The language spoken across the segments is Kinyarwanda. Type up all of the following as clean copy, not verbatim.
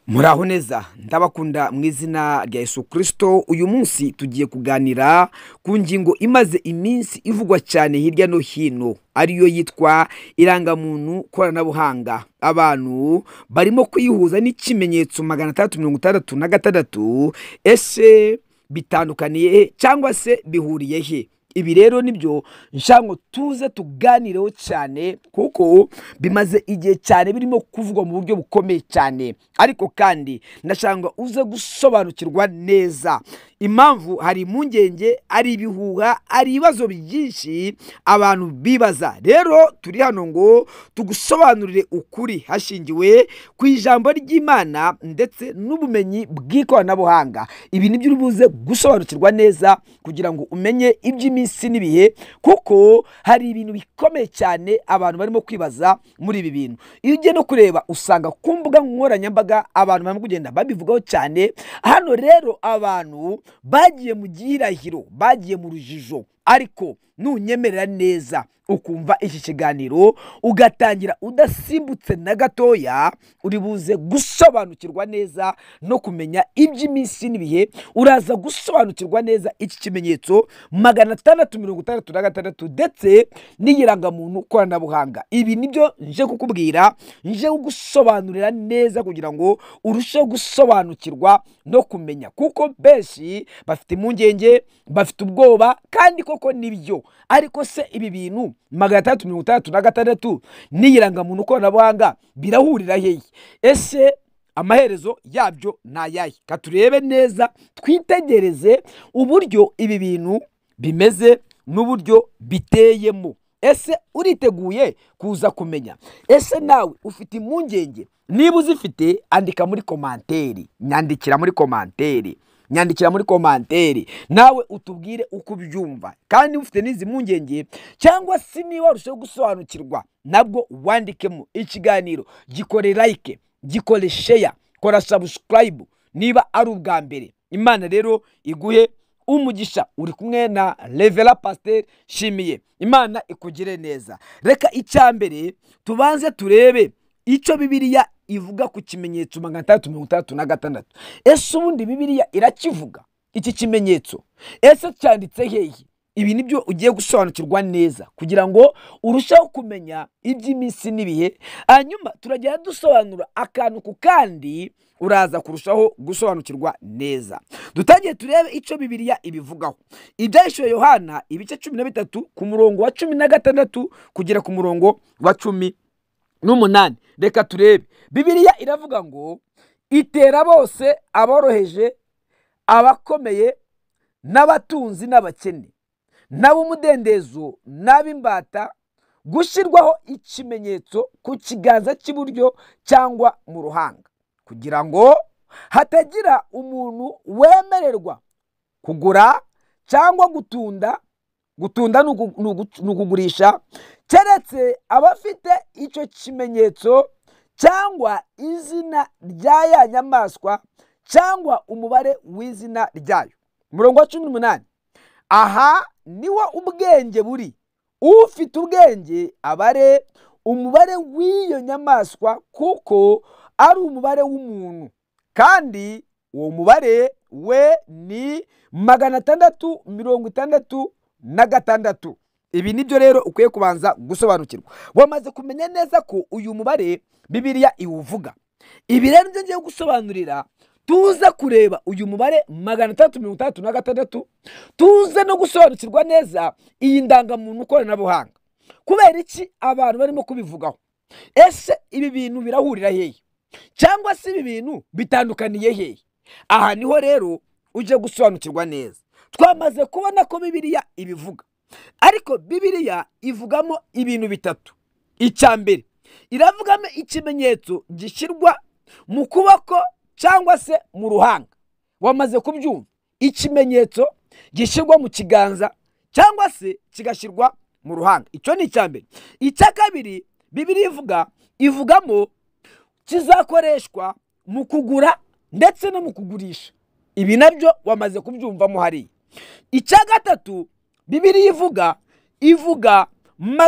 Muraho neza ndabakunda mu izina rya Yesu Kristo. Uyu munsi tugiye kuganira ku ngingo imaze iminsi ivugwa cyane hirya no hino, ariyo yitwa irangamuntu koranabuhanga. Abantu barimo kwihuza n'ikimenyetso 666. Ese bitandukaniye cyangwa se bihuriye he? Ibi rero nibyo nshango tuze tuganireho cyane, kuko bimaze igihe cyane birimo kuvugwa mu buryo bukomeye cyane, ariko kandi ndashanga uze gusobanukirwa neza impamvu hari impungenge, ari ibihuha, ari ibibazo byinshi abantu bibaza. Rero turi hano ngo tugusobanurire ukuri hashingiwe ku ijambo ry'Imana ndetse n'ubumenyi bw'ikoranabuhanga. Ibi nibyo uri buze gusobanukirwa neza kugira ngo umenye iby'iminsi n'ibihe, kuko hari ibintu bikomeye cyane abantu barimo kwibaza muri ibi bintu. Iyo ugiye no kureba usanga ku mbuga nkoranyambaga abantu barimo kugenda babivugaho cyane. Hano rero abantu bagiye mu gihirahiro, bagiye mu rujijo, ariko nunyemerera neza ukumva iki kiganiro ugatangira udasimbutse na gatoya, uri buze gusobanukirwa neza no kumenya iby'iminsi n'ibihe. Uraza gusobanukirwa neza iki kimenyetso 666 ndetse n'irangamuntu koranabuhanga. Ibi nibyo nje kukubwira, nje kugusobanurira neza kugira ngo urusheho gusobanukirwa no kumenya, kuko benshi bafite impungenge, bafite ubwoba, kandi koko nibyo. Ariko se ibi bintu 666 n'irangamuntu koranabuhanga birahurira hehe? Ese amaherezo yabyo nayahe? Katurebe neza, twitegereze uburyo ibi bintu bimeze n'uburyo biteyemo. Ese uriteguye kuza kumenya? Ese nawe ufite impungenge? Niba uzifite, andika muri komanteri, nyandikira muri komanteri nawe utubwire uko ubyumva. Kandi ufite n'izi mpungenge cyangwa se niba warushaho gusobanukirwa, nabwo wandikemo ikiganiro, gikore like, gikore share, kora subscribe niba ari ubwa mbere. Imana rero iguhe umugisha. Uri kumwe na Reverend Pastor Shimiye. Imana ikugire neza. Reka icyambere tubanze turebe icyo Bibiliya ivuga ku kimenyetso 666. Ese ubundi Bibiliya irakivuga iki kimenyetso? Ese cyanditse hehe? Ibi nibyo ugiye gusobanukirwa neza kugira ngo urusheho kumenya iby'iminsi n'ibihe. Hanyuma turagenda dusobanura akantu ku kandi, uraza kurushaho gusobanukirwa neza. Dutangiye turebe icyo Bibiliya ibivugaho. Ibyahishuwe Yohana ibice 13 ku murongo wa 16 kugera ku murongo wa 18. Reka turebe. Bibiliya iravuga ngo itera bose, aboroheje, abakomeye, n'abatunzi n'abakene, n'ab'umudendezo n'ab'imbata, gushyirwaho ikimenyetso ku kiganza cy'iburyo cyangwa mu ruhanga, kugira ngo hatagira umuntu wemererwa kugura cyangwa gutunda ni ukugurisha, keretse abafite icyo kimenyetso cyangwa izina rya ya nyamaswa cyangwa umubare w'izina ryayo. Murongo wa 18. Aha niwo ubwenge buri. Ufite ubwenge abare umubare w'iyo nyamaswa, kuko ari umubare w'umuntu, kandi uwo mubare we ni 666. Ibi nibyo rero ukwiye kubanza gusobanukirwa. Wamaze kumenya neza ko uyu mubare Bibiliya iwuvuga. Ibi rero nje ngiye gusobanurira, tuza kureba uyu mubare 666, tuze no gusobanukirwa neza iyi ndangamuntu koranabuhanga. Kubera iki abantu barimo kubivugaho? Ese ibi bintu birahurira hehe? Cyangwa se ibi bintu bitandukaniye hehe? Aha niho rero uje gusobanukirwa neza. Twamaze kubona ko Bibiliya ibivuga, ariko Bibiliya ivugamo ibintu bitatu. Icyambere, iravugamo ikimenyetso gishyirwa mu kuboko cyangwa se mu ruhanga. Wamaze kubyumva? Ikimenyetso gishyirwa mu kiganza cyangwa se kigashyirwa mu ruhanga. Icyo ni icyambere. Icya kabiri, Bibiliya ivugamo kizakoreshwa mu kugura ndetse no mu kugurisha. Ibi nabyo wamaze kubyumvamo hariya. Icya gatatu, Bibiliya ivuga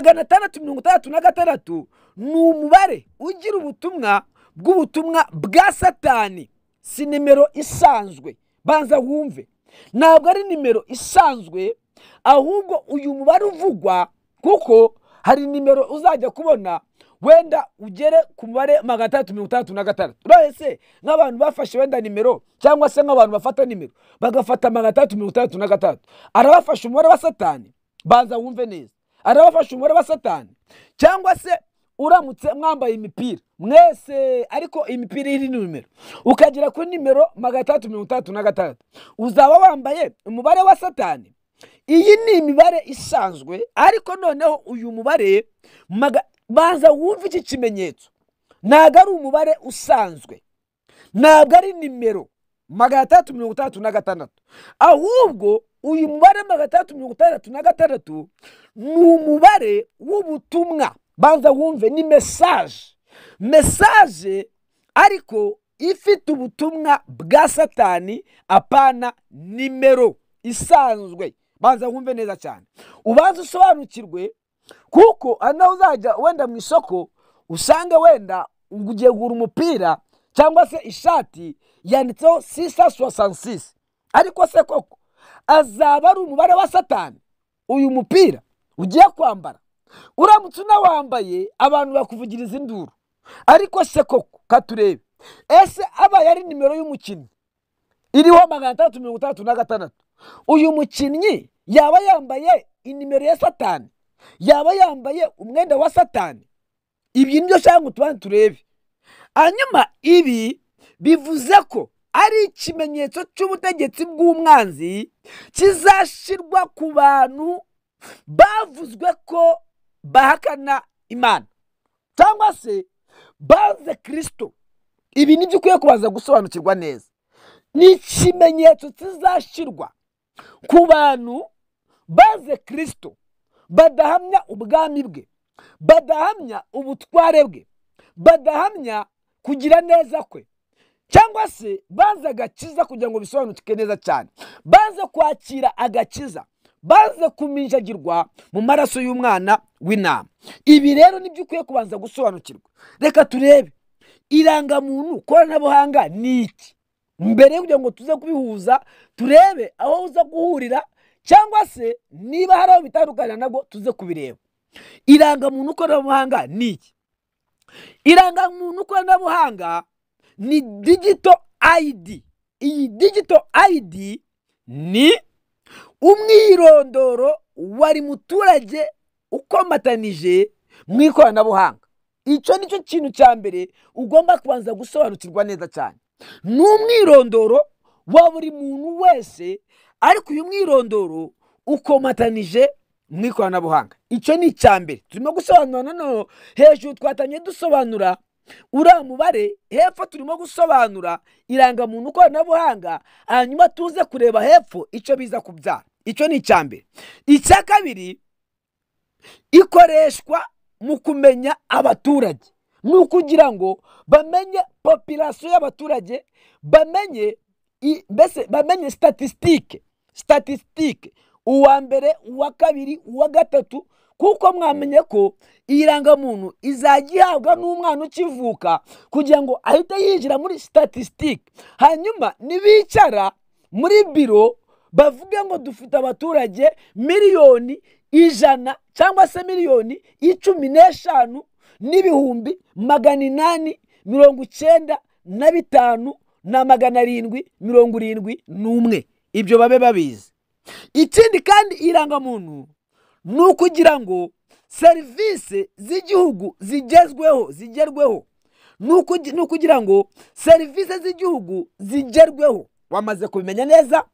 666 ni umubare ugira ubutumwa bw'ubutumwa bwa Satani si nimero isanzwe. Banza wumve, ntabwo ari nimero isanzwe, ahubwo uyu mubare uvugwa, kuko hari nimero uzajya kubona wenda ugere ku mubare 336. Urahese nk'abantu bafashe wenda nimero, cyangwa se nk'abantu bafata nimero bagafata 336, arabafasha umubare wa Satani. Banza wumve neza, arabafasha umubare wa Satani. Cyangwa se uramutse mwambaye imipira mwese, ariko imipira iri numero, ukagera kuri nimero 336, uzaba wambaye umubare wa Satani. Iyi ni imibare isanzwe, ariko noneho uyu mubare banza wumve iki kimenyetso, ntabwo ari umubare usanzwe, ntabwo ari nimero 336, ahubwo uyu mubare 336 ni umubare w'ubutumwa. Banza wumve, ni message ariko ifite ubutumwa bwa Satani, apana nimero isanzwe. Banza wumve neza cyane, ubanza usobanukirwe, kuko ana uzajya wenda mu isoko usanga wenda ugiye kugura umupira cyangwa se ishati yanditseho 666, ariko se koko azaba ari umubare wa Satani uyu mupira ugiye kwambara? Uramutse unawambaye abantu bakuvugiriza induru, ariko se koko katurebe, ese aba yari nimero y'umukinnyi iriho 336, uyu mukinnyi yaba yambaye inimero ya Satani, yaba yambaye umwenda wa Satani? Ibi nibyo cyangwa tubanze turebe. Hanyuma ibi bivuze ko ari ikimenyetso cy'ubutegetsi bw'umwanzi kizashirwa ku bantu bavuzwe ko bahakana Imana cyangwa se baze Kristo. Ibi nibyo ukwiye kubaza gusobanukirwa neza. Ni ikimenyetso kizashirwa ku bantu baze Kristo, badahamya ubwami bwe, badahamya ubutware bwe, badahamya kugira neza kwe, cyangwa se baze agakiza. Kugira ngo bisobanuke neza cyane, baze kwakira agakiza, baze kuminjagirwa mu maraso y'umwana w'intama. Ibi rero nibyo ukwiye kubanza gusobanukirwa. Reka turebe irangamuntu koranabuhanga ni iki, mbere kugira ngo tuze kubihuza, turebe aho uza guhurira, cyangwa se niba hari aho bitandukana nabwo tuze kubireba. Irangamuntu koranabuhanga ni iki? Irangamuntu koranabuhanga ni digital ID. Iyi digital ID ni umwirondoro wari muturage ukomatanije mu ikoranabuhanga. Icyo nicyo kintu cya mbere ugomba kubanza gusobanukirwa neza cyane. Ni umwirondoro wa buri muntu wese, ariko uyu mwirondoro ukomatanije mu ikoranabuhanga. Icyo ni icya mbere turimo gusobanura. Noneho hejuru twatanye dusobanura uriya mubare, hepfo turimo gusobanura irangamuntu koranabuhanga, hanyuma tuze kureba hepfo icyo biza kubyara. Icyo ni icya mbere. Icya kabiri, ikoreshwa mu kumenya abaturage, ni ukugira ngo bamenye population y'abaturage, bamenye bamenye statistique, uwa mbere, uwa kabiri, uwa gatatu, kuko mwamenye ko iyi rangamuntu izajya ihabwa n'umwana ukivuka kugira ngo ahite yinjira muri statistique. Hanyuma nibicara muri biro bavuge ngo dufite abaturage 1,100,000 cyangwa se 1,15,000 n'ibihumbi 895,771. Ibyo babe babizi. Ikindi kandi irangamuntu ni ukugira ngo serivisi z'igihugu zigerweho, ni ukugira ngo serivisi z'igihugu zigerweho. Wamaze kubimenya neza.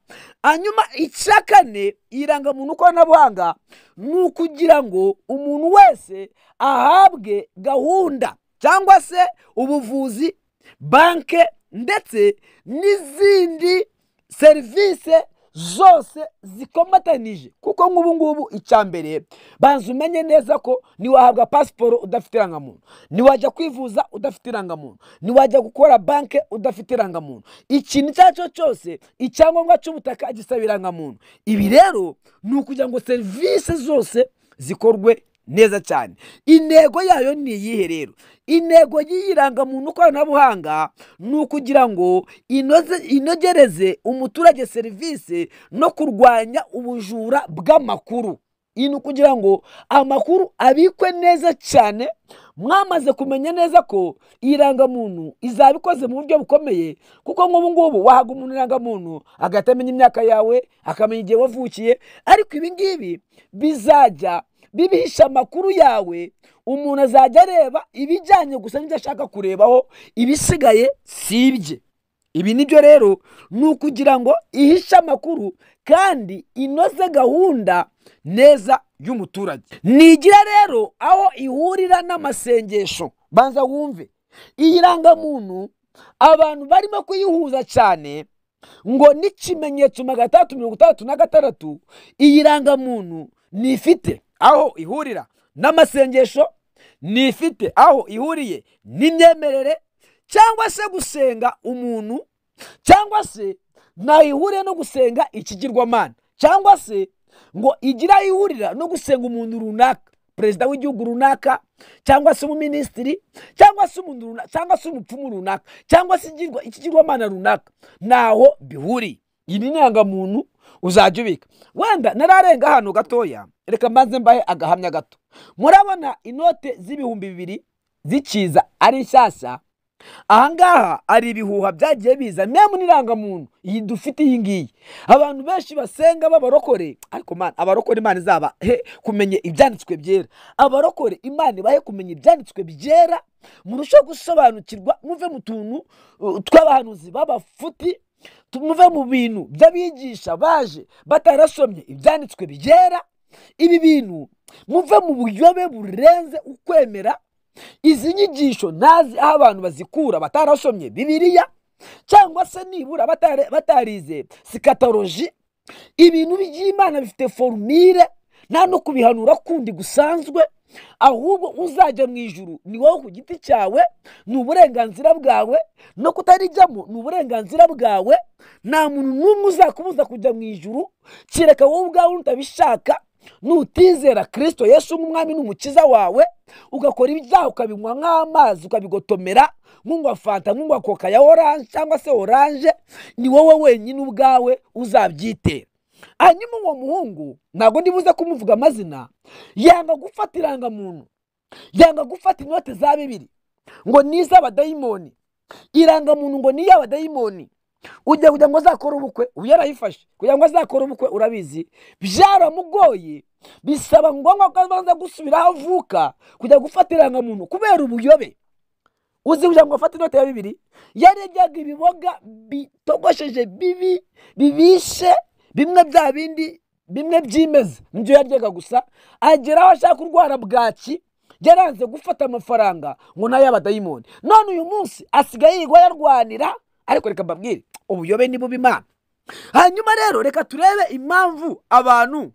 Hanyuma icya kane, irangamuntu koranabuhanga ni ukugira ngo umuntu wese ahabwe gahunda cyangwa se ubuvuzi, banke, ndetse n'izindi serivisi zose zikomatanije. Kuko nk'ubu ngubu icya mbere banza umenye neza ko niwahabwa pasiporo udafite irangamuntu, niwajya kwivuza udafite irangamuntu, niwajya gukora banke udafite irangamuntu, ikintu icyo ari cyo cyose, icyangombwa cy'ubutaka gisaba irangamuntu. Ibi rero ni ukugira ngo serivisi zose zikorwe neza cyane. Intego yayo ni iyihe rero? Intego y'irangamuntu koranabuhanga ni ukugira ngo inogereze umuturage serivisi no kurwanya ubujura bw'amakuru. Iyi ni ukugira ngo amakuru abikwe neza cyane. Mwamaze kumenya neza ko irangamuntu izaba ikoze mu buryo bukomeye, kuko nk'ubu ngubu wahaga umuntu irangamuntu agahita amenya imyaka yawe, akamenya igihe wavukiye, ariko ibi ngibi bizajya bibihisha amakuru yawe. Umuntu azajya areba ibijyanye gusa n'ibyo ashaka kurebaho, ibisigaye si ibye. Ibi nibyo rero ni ukugira ngo ihishe amakuru kandi inoze gahunda neza y'umuturage. Nigira rero aho ihurira n'amasengesho. Banza wumve, iyi rangamuntu abantu barimo kuyihuza cyane ngo n'ikimenyetso 366. Iyi rangamuntu nifite aho ihurira n'amasengesho, nifite aho ihuriye n'imyemerere, cyangwa se gusenga umuntu, cyangwa se nayihuriye no gusenga ikigirwamana, cyangwa se ngo igira ihurira no gusenga umuntu runaka, perezida w'igihugu runaka, cyangwa se umuminisitiri, cyangwa se umuntu runaka, cyangwa se umupfumu runaka, cyangwa se ikigirwamana runaka. Naho bihuriye. Iyi ni irangamuntu uzajya ubika. Wenda nararenga hano gatoya, reka mbanze mbahe agahamya gato. Murabona inote z'ibihumbi 2 zikiza ari nshyashya. Ahangaha ari ibihuha byagiye biza memu n'irangamuntu iyi dufite iyi ngiyi. Abantu benshi basenga b'abarokore, ariko man abarokore Imana izaba kumenya ibyanditswe byera. Abarokore Imana ibahe kumenya ibyanditswe byera, murushaho gusobanukirwa, muve mu tuntu tw'abahanuzi b'abafuti, muve mu bintu by'abigisha baje batarasomye ibyanditswe byera. Ibi bintu muve mu buyobe burenze ukwemera. Izi nyigisho nazi aho abantu bazikura batarasomye Bibiliya, cyangwa se nibura batarize sikatoloji. Ibintu by'Imana bifite formule, nta no kubihanura kundi gusanzwe, ahubwo uzajya mu ijuru ni wowe ku giti cyawe, ni uburenganzira bwawe, no kutarijyamo ni uburenganzira bwawe. Nta muntu n'umwe uzakubuza kujya mu ijuru kereka wowe ubwawe utabishaka. Nutizera Kristo Yesu nk'umwami n'umukiza wawe, ugakora ibyaha ukabinywa nk'amazi, ukabigotomera nk'ungwa fanta, nk'ungwa koka ya orange cyangwa se orange, ni wowe wenyine ubwawe uzabyitera. Hanyuma uwo muhungu ntabwo ndibuze kumuvuga amazina, yanga gufata irangamuntu, yanga gufata inote za 2 ngo n'iz'abadayimoni, irangamuntu ngo n'iy'abadayimoni. Ujya kugira ngo azakore ubukwe, ubu yarayifashe kugira ngo azakore ubukwe, urabizi byaramugoye, bisaba ngombwa ko abanza gusubira aho avuka kujya gufata irangamuntu kubera ubuyobe. Uzi kugira ngo afate inote ya 2 yarejyaga ibiboga bitogosheje bibi bibishe, bimwe bya bindi bimwe byimeze nibyo yaryaga gusa, ageraho ashaka kurwara bwaki, yaranze gufata amafaranga ngo n'ay'abadayimoni. None uyu munsi asigaye yigwa yarwanira, ariko reka mbabwire ubuyobe ni bubi Imana. Hanyuma rero reka turebe impamvu abantu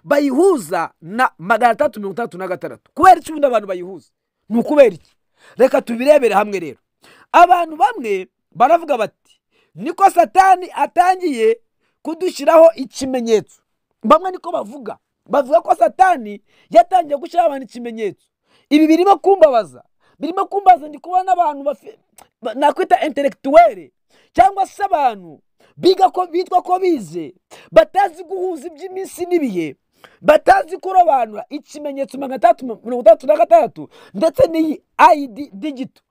bayihuza na 366. Kubera iki ubundi abantu bayihuza? Ni ukubera iki? Reka tubirebere hamwe rero. Abantu bamwe baravuga bati niko Satani atangiye kudushyiraho ikimenyetso. Bamwe niko bavuga ko Satani yatangiye gushyiraho abantu ikimenyetso. Ibi birimo kumbabaza, ndi kubona abantu nakwita intellectuel, cyangwa se abantu bitwa ko bize, batazi guhuza iby'iminsi n'ibihe, batazi kurobanura ikimenyetso 366 ndetse n'iyi ID digital.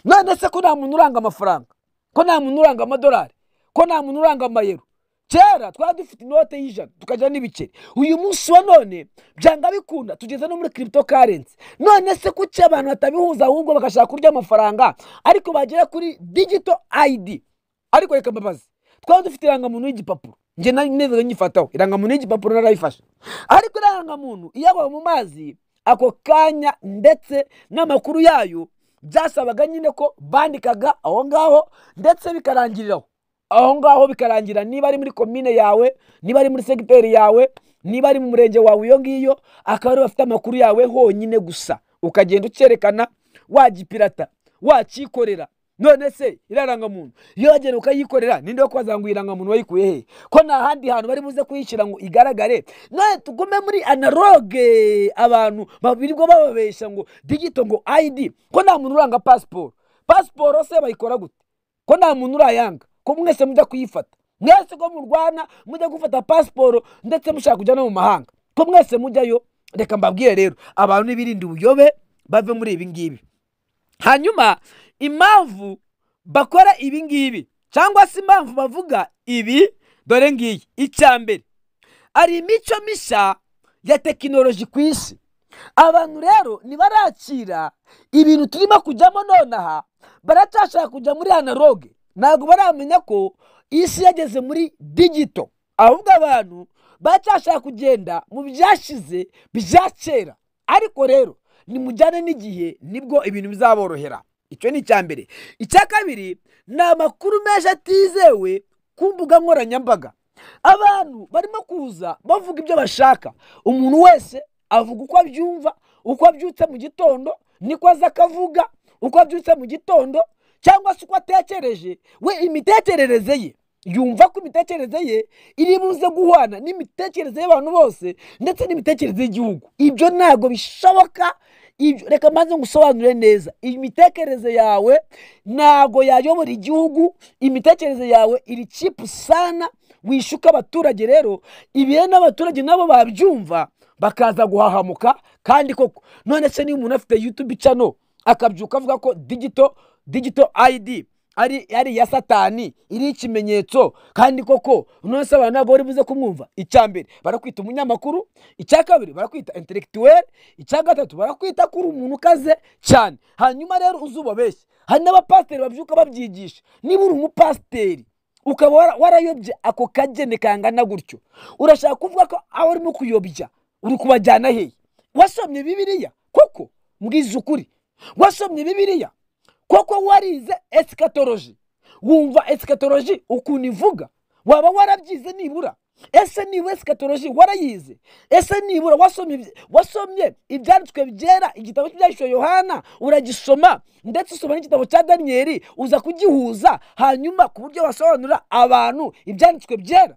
None se ko nta muntu uranga amafaranga, ko nta muntu uranga amadolari, ko nta muntu uranga amayero? Kera twari dufite inote y'ijana tukajya n'ibiceri. Uyu munsi wa none byanga bikunda tugeze no muri cryptocurrency. None se kuki abantu batabihuza ahubwo bagashaka kurya amafaranga ariko bagera kuri digital ID? Ariko reka mbabazi, twari dufite irangamuntu y'igipapuro, nje neza nyifataho irangamuntu y'igipapuro narayifashe, ariko irangamuntu iyagwa mu mazi ako kanya ndetse n'amakuru yayo byasabaga nyine ko bandikaga aho ngaho ndetse bikarangiriraho aho ngaho, bikarangira niba ari muri komine yawe, niba ari muri segiteri yawe, niba ari mu murenge wawe, iyo ngiyo akaba ari bafite amakuru yawe honyine gusa. Ukagenda ucyerekana, wagipirata, wakikorera, none se irarangamuntu iyo wagenda ukayikorera ninde wo kwaza ngo irangamuntu wayikuye he ko nta handi hantu bari buze kuyishyira ngo igaragare none tugume muri analogue abantu babirirwa bababesha ngo digital ngo ID ko nta muntu uranga passport se bayikora gute ko nta muntu urayanga ko mwese mujya kuyifata mwese ko murwana mujya gufata passport ndetse mushaka kujya no mu mahanga ko mwese mujyayo reka mbabwiye rero abantu nibirinde ubuyobe bave muri ibi ngibi hanyuma impamvu bakora ibi ngibi cyangwa se impamvu bavuga ibi dore ngiyi icyambere ari imico misha ya tekinoloji ku isi abantu rero nibarakira ibintu turimo kujyamo nonaha baracyashaka kujya muri analogue ntabwo baramenya ko isi yageze muri digital ahubwo abantu bacyashaka kugenda mu byashize bya kera ariko rero nimujyane n'igihe nibwo ibintu bizaborohera icyo ni icyambere icya kabiri ni amakuru menshi atizewe ku mbuga nkoranyambaga abantu barimo kuza bavuga ibyo bashaka umuntu wese avuga uko abyumva uko abyutse mu gitondo niko aza akavuga uko abyutse mu gitondo cyangwa se uko atekereje we imitekerereze ye yumva ko imitekerereze ye iri buze guhwana n'imitekerereze y'abantu bose ndetse n'imitekerereze y'igihugu ibyo ntabwo bishoboka reka maze ngusobanure neza imitekerereze yawe ntabwo yayobora igihugu imitekerereze yawe iri cheap sana wishuka abaturage rero ibihe n'abaturage nabo babyumva bakaza guhahamuka kandi koko none se niba umuntu afite YouTube channel akabyuka avuga ko digital ID ari ya satani iri ikimenyetso kandi koko none se abantu ntabwo bari buze kumwumva icyambere barakwita umunyamakuru icya kabiri barakwita intellectuel icya gatatu barakwita kuri umuntu ukaze cyane hanyuma rero uzubabeshye hari n'abapasiteri babyuka babyigisha niba uri umupasiteri ukaba warayobye ako kagene kangana gutyo urashaka kuvuga ko aho urimo kuyobya uri kubajyana hehe wasomye bibiliya koko mbwiza ukuri wasomye bibiliya koko warize eschatology wumva eschatology ukuntu ivuga waba warabyize nibura ese niba eschatology warayize ese nibura wasomye ibyanditswe byera igitabo cy'Ibyahishuriwe Yohana uragisoma ndetse usoma n'igitabo cya Daniyeli uza kugihuza hanyuma ku buryo wasobanura abantu ibyanditswe byera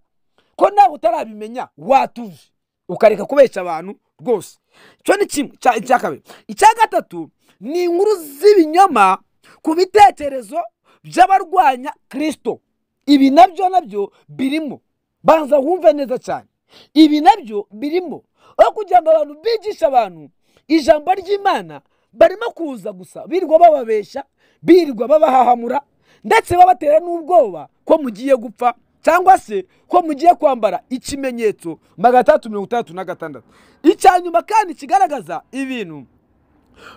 ko nawe utarabimenya watuje ukareka kubesha abantu rwose cyo ni kimwe cya kabiri icya gatatu ni inkuru z'ibinyoma ku bitekerezo by'abarwanya Kristo ibi nabyo birimo banza wumve neza cyane ibi nabyo birimo aho kugira ngo abantu bigisha abantu ijambo ry'Imana barimo kuza gusa birirwa bababesha birirwa babahahamura ndetse babatera n'ubwoba ko mugiye gupfa cyangwa se ko mugiye kwambara ikimenyetso 366 icyanyuma kandi kigaragaza ibintu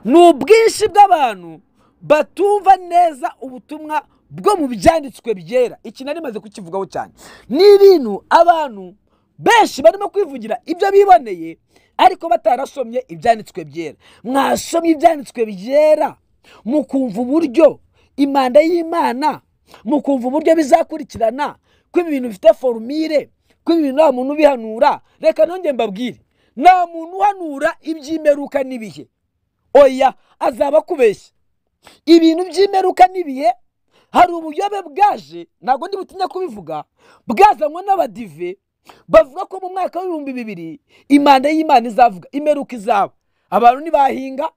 n'ubwinshi bw'abantu batumva neza ubutumwa bwo mu byanditswe byera iki nari maze kukivugaho cyane n'ibintu abantu benshi barimo kwivugira ibyo biboneye ariko batarasomye ibyanditswe byera mwasomye ibyanditswe byera mukumva uburyo imanda y'Imana mukumva uburyo bizakurikirana ko ibintu bifite formule ko ibintu nta muntu bihanura reka nonge mbabwire nta muntu uhanura iby'imeruka n'ibihe oya azaba kubeshya ibintu by'imeruka n'ibihe hari ubuyobe bwaje ntabwo ndi butinya kubivuga bwazanywe n'abadive bavuga ko mu mwaka w'2000 imanda y'Imana izavuga imeruka izaba abantu nibahinga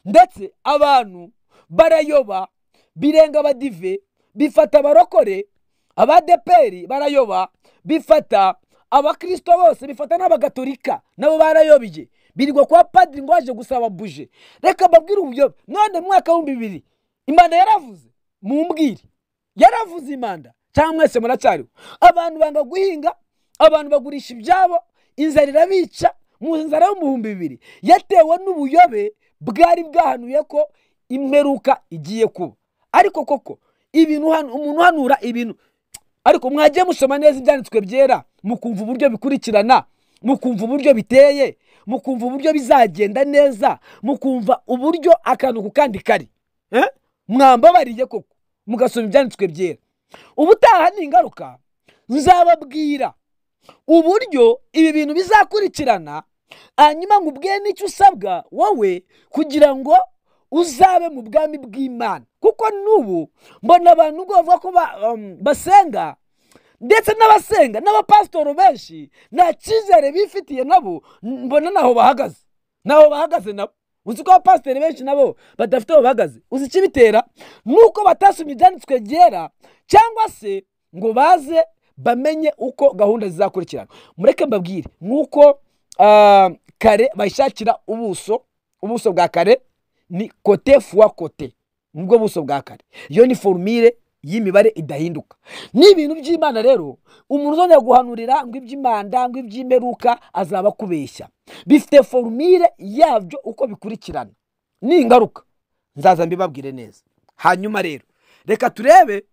ndetse abantu barayoba birenga abadive bifata abarokore abadeperi barayoba bifata abakristo bose bifata n'abagatolika nabo barayobye birirwa kwa padiri ngo aje gusaba buje reka babwire ubuyobe none mu mwaka w'2000 imana yaravuze mumbwire yaravuze imanda cyangwa mwese muracyariho abantu banga guhinga abantu bagurisha ibyabo inzara irabica mu nzara yo mu 2000 yatewe n'ubuyobe bwari bwahanuye ko imperuka igiye kuba ariko koko ibintu umuntu hanura ibintu ariko mwagiye musoma neza ibyanditswe byera mukumva uburyo bikurikirana mukumva uburyo biteye mukumva uburyo bizagenda neza mukumva uburyo akantu kukandi kari mwambabariye koko mugasoma ibyanditswe byera ubutaha ni ingaruka nzababwira uburyo ibi bintu bizakurikirana hanyuma ngubwiye n'icyo usabwa wowe kugira ngo uzabe mu bwami bw'Imana. Kuko n'ubu mbona abantu ngo bavuga ko basenga, ndetse n'abasenga n'abapasitoro benshi nta cyizere bifitiye, nabo mbona naho bahagaze nabo. Uzi ko abapasiteri benshi nabo badafite aho bahagaze. Uzi ikibitera? Nuko batasomye ibyanditswe byera, cyangwa se ngo baze bamenye uko gahunda zizakurikirana. Mureke mbabwire, nk'uko kare bayishakira ubuso bwa kare ni kote fois kote, nubwo buso bwa kare. Iyo ni formule y'imibare idahinduka. Ni ibintu by'Imana rero, umuntu uzongera guhanurira ngo iby'imanda ngo iby'imperuka azaba kubeshya. Bifite formule yabyo uko bikurikirana, ni ingaruka nzaza mbibabwire neza. Hanyuma rero reka turebe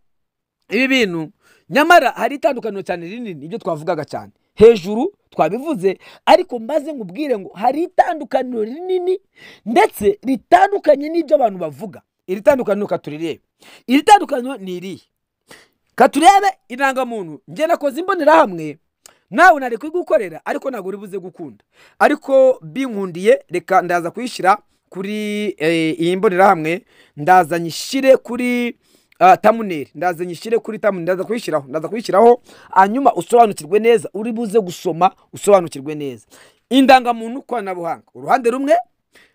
ibi bintu. Nyamara hari itandukaniro cyane rinini, ibyo twavugaga cyane hejuru twabivuze, ariko mbaze nkubwire ngo hari itandukaniro rinini ndetse ritandukanye n'ibyo abantu bavuga. Iri tandukaniro katurebe. Iri tandukaniro ni irihe? Katurebe irangamuntu. Nge nakoze imbonerahamwe, nawe nari kwigukorera ariko ntabwo uri buze gukunda, ariko binkundiye reka ndaza kuyishyira kuri iyi mbonerahamwe, ndaza nyishyire kuri thumbnail, ndaza nyishyire kuri thumbnail, ndaza kuyishyiraho hanyuma usobanukirwe neza, uri buze gusoma usobanukirwe neza. Indangamuntu koranabuhanga uruhande rumwe,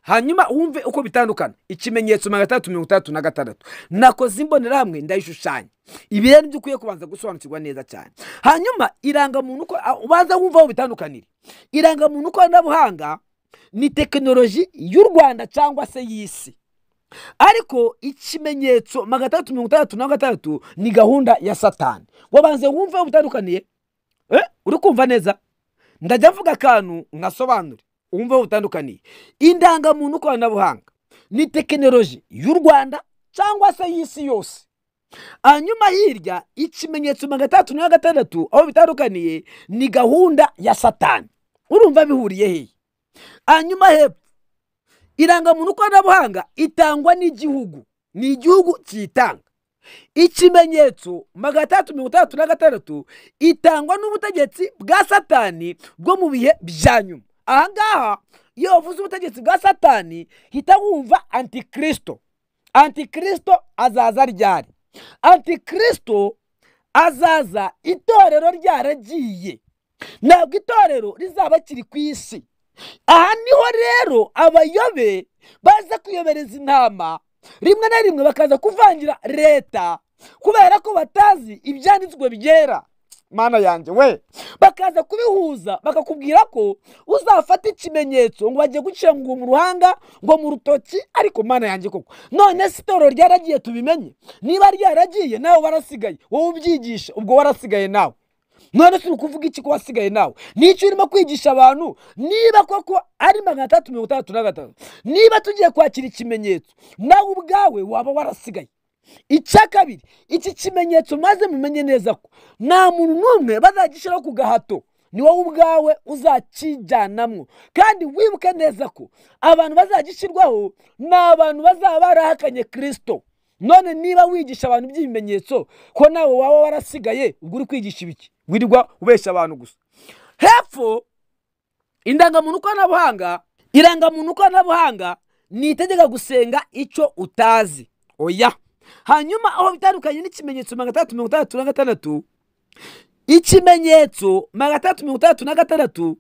hanyuma wumve uko bitandukana. Ikimenyetso 336 nakoze imbonerahamwe ndayishushanya. Ibi rero nibyo ukwiye kubanza gusobanukirwa neza cyane. Hanyuma irangamuntu ko ubanza wumva aho bitandukanira. Irangamuntu koranabuhanga ni tekinoloji y'u Rwanda cyangwa se y'isi, ariko ikimenyetso 336 ni gahunda ya Satani. Wabanze wumva aho bitandukaniye. Uri kumva neza? Ndajya mvuga akantu ngasobanure wumva aho bitandukaniye. Indangamuntu koranabuhanga ni tekinoloji y'u Rwanda cyangwa se y'isi yose. Hanyuma hirya ikimenyetso 336 aho bitandukaniye ni gahunda ya Satani. Urumva bihuriye hehe? Hanyuma hepfo irangamuntu koranabuhanga itangwa n'igihugu, ni igihugu cyitanga. Ikimenyetso 336 itangwa n'ubutegetsi bwa Satani bwo mu bihe bya nyuma. Ahangaha iyo uvuze ubutegetsi bwa Satani hita wumva Antikristo. Antikristo azaza ryari? Antikristo azaza itorero ryaragiye, ntabwo itorero rizaba kiri ku isi. Aha niho rero abayobe baza kuyobereza intama, rimwe na rimwe bakaza kuvangira leta kubera ko batazi ibyanditswe byera. Mana yanjye we, bakaza kubihuza bakakubwira ko uzafata ikimenyetso ngo bagiye gucira ngo mu ruhanga ngo mu rutoki. Ariko mana yanjye koko, none sitoro ryaragiye tubimenye. Niba ryaragiye nawe warasigaye, wowe ubyigisha ubwo warasigaye nawe. None si ukuvuga iki ko wasigaye nawe? Nicyo urimo kwigisha abantu? Niba koko ari 336, niba tugiye kwakira ikimenyetso nawe ubwawe waba warasigaye. Icya kabiri, iki kimenyetso maze mumenye neza ko nta muntu n'umwe bazagishiraho ku gahato, ni wowe ubwawe uzakijyanamwo. Kandi wibuke neza ko abantu bazagishirwaho ni abantu bazaba barahakanye Kristo. None niba wigisha abantu by'ibimenyetso ko nawe waba warasigaye, ubwo uri kwigisha ibiki? Wirirwa ubesha abantu gusa. Hepfo indangamuntu koranabuhanga, irangamuntu koranabuhanga ni itegeka gusenga icyo utazi. Oya. Hanyuma aho bitandukanye n'ikimenyetso 336, ikimenyetso 336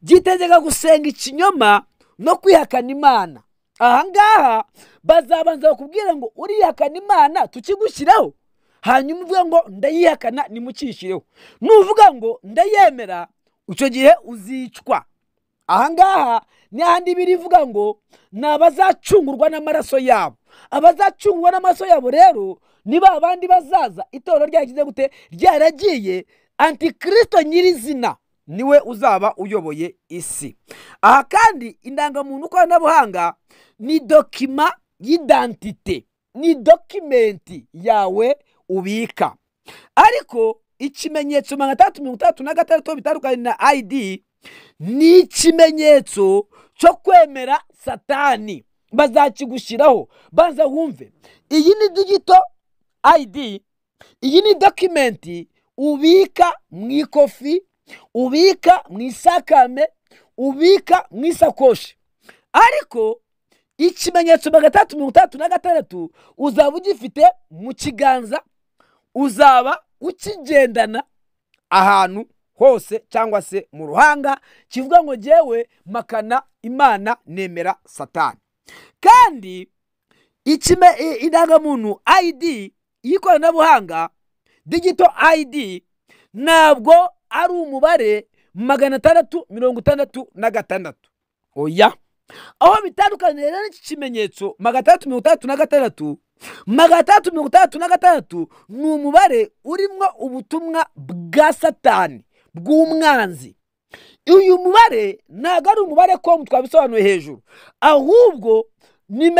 gitegeka gusenga ikinyoma no kwihakana Imana. Ahangaha bazabanza bakubwira ngo urihakana Imana tukigushyiraho, hanyuma uvuga ngo ndayihakana nimucishireho. Nuvuga ngo ndayemera, icyo gihe uzicwa. Ahangaha ni handi birivuga ngo nabazacungurwa n'amaraso yabo. Abazacungurwa n'amaraso yabo rero niba abandi bazaza itorero ryagize gute ryaragiye. Antikristo nyirizina niwe uzaba uyoboye isi. Aha kandi indangamuntu koranabuhanga ni dokima y'identite, ni dokumenti yawe ubika. Ariko ikimenyetso 336 bitandukanye na ID ni ikimenyetso cyo kwemera Satani. Bazakigushyiraho. Baza wumve, iyi ni digital ID, iyi ni dokumenti ubika mu ikofi, ubika mu isakame, ubika mu isakoshi. Ariko ikimenyetso 366 uzaba ugifite mu kiganza, uzaba ukigendana ahantu hose cyangwa se mu ruhanga, kivuga ngo jyewe makana Imana nemera Satani. Kandi indangamuntu ID y'ikoranabuhanga, digital ID, ntabwo ari umubare 666. Oya, aho bitandukanira n'iki kimenyetso 366, 366 ni umubare urimo ubutumwa bwa Satani, bw'umwanzi. Uyu mubare ntabwo ari umubare ko twabisobanuye hejuru, ahubwo ni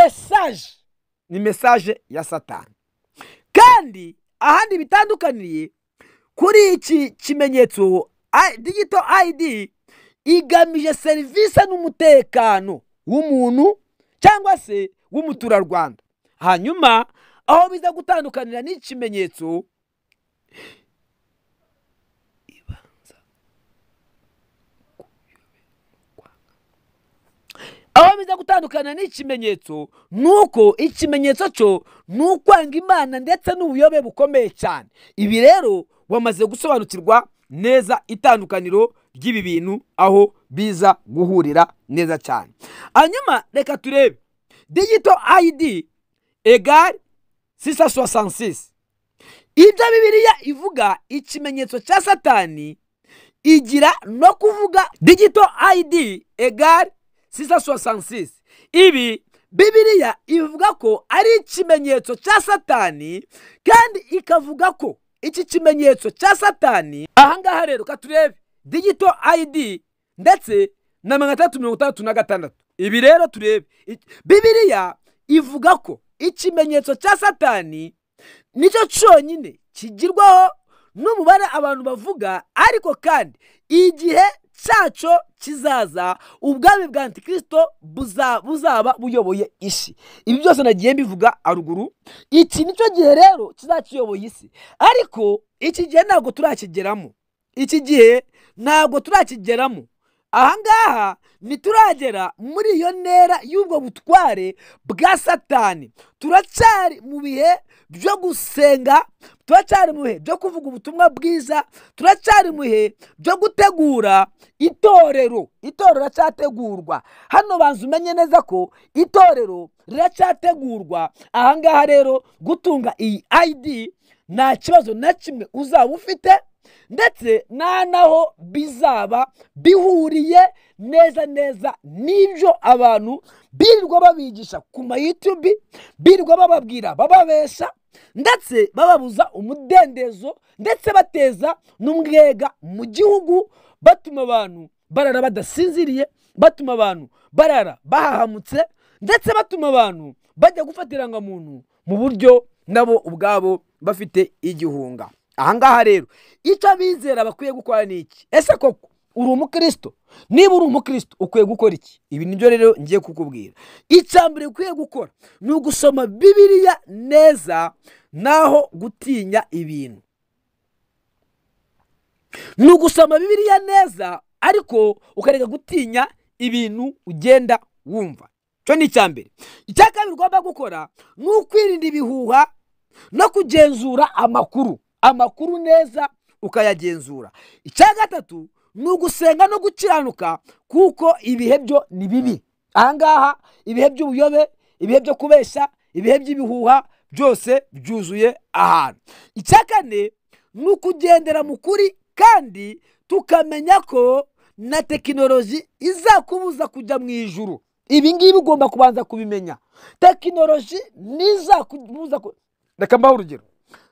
message ya Satani. Kandi ahandi bitandukaniye kuri iki kimenyetso digital ID, igamije serivisi n'umutekano w'umuntu cyangwa se w'umuturarwanda. Hanyuma aho biza gutandukanira n'ikimenyetso nuko ikimenyetso cyo nukwanga Imana ndetse n'ubuyobe bukomeye cyane. Ibi rero wamaze gusobanukirwa neza itandukaniro ry'ibi bintu aho biza guhurira neza cyane. Hanyuma reka turebe digital ID = 666. Ibyo Bibiliya ivuga ikimenyetso cya Satani igira no kuvuga digital ID = 666. Ibi Bibiliya ivuga ko ari ikimenyetso cya Satani, kandi ikavuga ko iki kimenyetso cya Satani, ahangaha rero katurebe digital ID ndetse na 366. Ibi rero turebe Bibiliya ivuga ko ikimenyetso cya Satani nicyo cyonyine kigirwaho n'umubare abantu bavuga, ariko kandi igihe cyaco kizaza ubwami bwa Antikristo buzaba buyoboye isi. Ibi byose nagiye mbivuga aruguru. Iki nicyo gihe rero kizakiyoboye isi, ariko iki gihe ntabwo turakigeramo. Ahangaha nituragera muri iyo ntera y'ubwo butware bwa Satani. Turacyari mu bihe byo gusenga, turacyari mu bihe byo kuvuga ubutumwa bwiza, turacyari mu bihe byo gutegura itorero. Itorero riracyategurwa hano, banza umenye neza ko itorero riracyategurwa. Ahangaha rero gutunga iyi ID nta kibazo na kimwe uzaba ufite, ndetse naho bizaba bihuriye neza n'ibyo abantu birirwa babigisha ku ma YouTube, birirwa bababwira, bababesha, ndetse bababuza umudendezo, ndetse bateza n'umwega mu gihugu, batuma abantu barara badasinziriye, batuma abantu barara bahahamutse, ndetse batuma abantu bajya gufatira muntu mu buryo nabo ubwabo bafite igihunga. Ahangaha rero icyo abizera bakwiye gukora ni iki? Ese koko uri umukristo? Niba uri umukristo ukwiye gukora iki? Ibi nibyo rero ngiye kukubwira. Icyambere ukwiye gukora ni ugusoma Bibiliya neza, naho gutinya ibintu. Ni ugusoma Bibiliya neza, ariko ukareka gutinya ibintu ugenda wumva. Cyo ni icyambere. Icya kabiri ugomba gukora ni ukwirinda ibihuha no kugenzura amakuru neza ukayagenzura. Icya gatatu ni ugusenga no gukiranuka, kuko ibihe byo ni bibi. Ahangaha ibihe by'ubuyobe, ibihe byo kubeshya, ibihe by'ibihuha byose byuzuye ahantu. Icya kane ni ukugendera mu kuri, kandi tukamenya ko na tekinoloji izakubuza kujya mu ijuru. Ibi ngibi ugomba kubanza kubimenya. Tekinoloji nizakubuza reka mbaho urugero.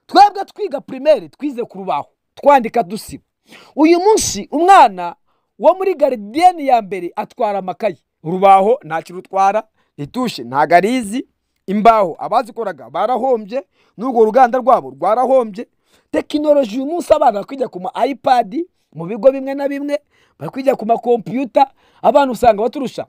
Twebwe twiga primaire twize ku rubaho twandika dusiba. Uyu munsi umwana wo muri gardienne ya mbere atwara amakayi. Urubaho nta kirutwara, itushe nta garizi, imbaho abazikoraga barahombye, n'ubwo ruganda rwabo rwarahombye. Tekinoloji uyu munsi abana kwijya ku ma iPad mu bigo bimwe na bimwe, bari kwijya ku ma computer. Abantu usanga baturusha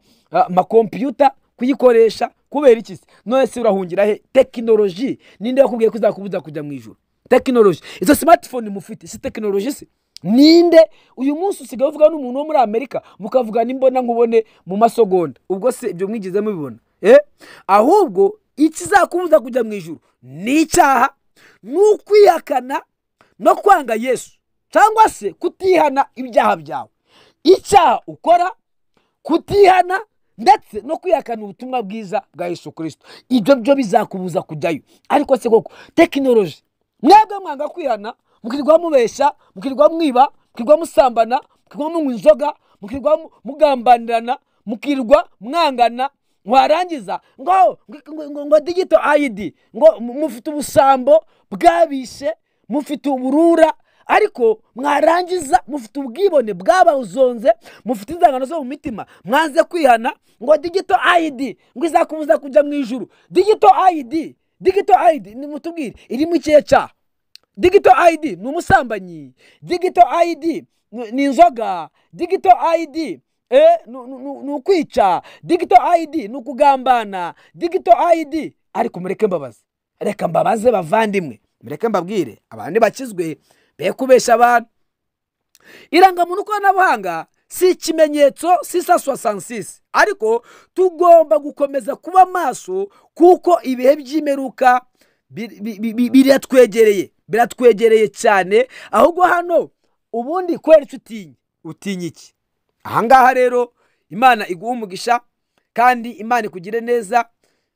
ma computer kuyikoresha. Kubera iki se? None se urahungira he? Tekinoloji ninde yakubwiye ko izakubuza kujya mu ijuru? Tekinoloji izo smartphone mufite si tekinoloji se? Ninde uyu munsi usigaye uvuga n'umuntu wo muri Amerika mukavuga n'imbona nkubone mu masogonda? Ubwo se ibyo mwigize mubibona? ahubwo ikizakubuza kujya mu ijuru ni icyaha, ni ukwihakana no kwanga Yesu, cyangwa se kutihana ibyaha byawe. Icyaha ukora, kutihana ndetse no kwihakana ubutumwa bwiza bwa Yesu Kristo, ibyo byo bizakubuza kujyayo. Ariko se koko tekinoloji, mwebwe mwanga kwihana, mukirwa mubesha, mukirwa mwiba, mukirwa musambana, mukirwa munywa inzoga, mukirwa mugambanirana, mukirwa mwangana, mwarangiza ngo digital ID, ngo mufite ubusambo bwabishe, mufite uburura, ariko mwarangiza mufite ubwibone bwabazonze, mufite inzangano zo mu mitima, mwanze kwihana, ngo digital ID ngo izakubuza kujya mu ijuru. Digital ID ni mutubwire iri mu kihe cyaha? Digital ID ni umusambanyi, digital ID ni inzoga, digital ID ni ukwica, digital ID ni ukugambana, digital ID. Ariko mureke mbabaze, reka mbabaze bavandimwe, mureke mbabwire abandi bakizwe be kubesha abantu. Irangamuntu koranabuhanga si ikimenyetso, si saswa sansisi, ariko tugomba gukomeza kuba maso, kuko ibihe by'imeruka biratwegereye cyane. Ahubwo hano ubundi kwera utinya iki? Ahangaha rero Imana iguha umugisha kandi Imana ikugire neza.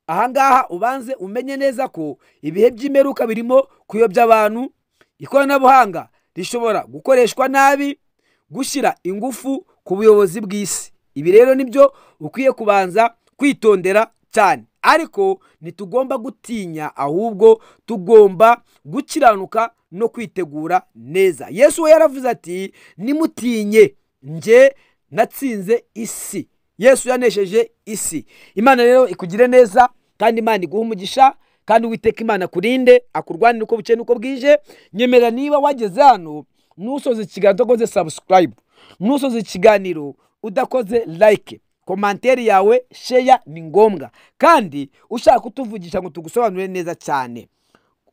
Ahangaha ubanze umenye neza ko ibihe by'imeruka birimo kuyobya abantu. Ikoranabuhanga rishobora gukoreshwa nabi, gushyira ingufu ku buyobozi bw'isi. Ibi rero nibyo ukwiye kubanza kwitondera cyane. Ariko ntitugomba gutinya, ahubwo tugomba gukiranuka no kwitegura neza. Yesu we yaravuze ati, nimutinye, nje natsinze isi. Yesu yanesheje isi. Imana rero ikugire neza kandi Imana iguha umugisha, kandi Uwiteka Imana kurinde, akurwanire uko bucye nuko bwije. Nyemera niba wageze hano nusoze ikiganiro udakoze subscribe, nusoze ikiganiro udakoze like, komantere yawe share ni ngombwa, kandi ushaka kutuvugisha ngo tugusobanurire neza cyane,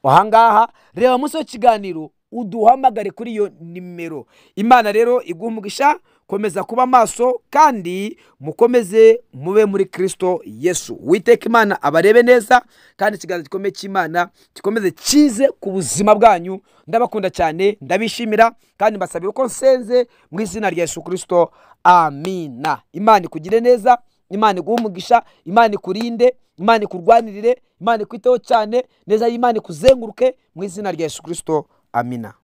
ahangaha reba munsi y'ikiganiro uduhamagare kuri iyo nimero. Imana rero iguha umugisha, komeza kuba maso kandi mukomeze mube muri Kristo Yesu. Uwiteka Imana abarebe neza, kandi ikiganza gikomeye cy'Imana gikomeze kize ku buzima bwanyu. Ndabakunda cyane, ndabishimira kandi mbasabira uko nsenze mu izina rya Yesu Kristo. Amina. Imana ikugire neza, Imana iguha umugisha, Imana ikurinde, Imana ikurwanirire, Imana ikwiteho cyane neza, Imana ikuzenguruke mu izina rya Yesu Kristo. Amina.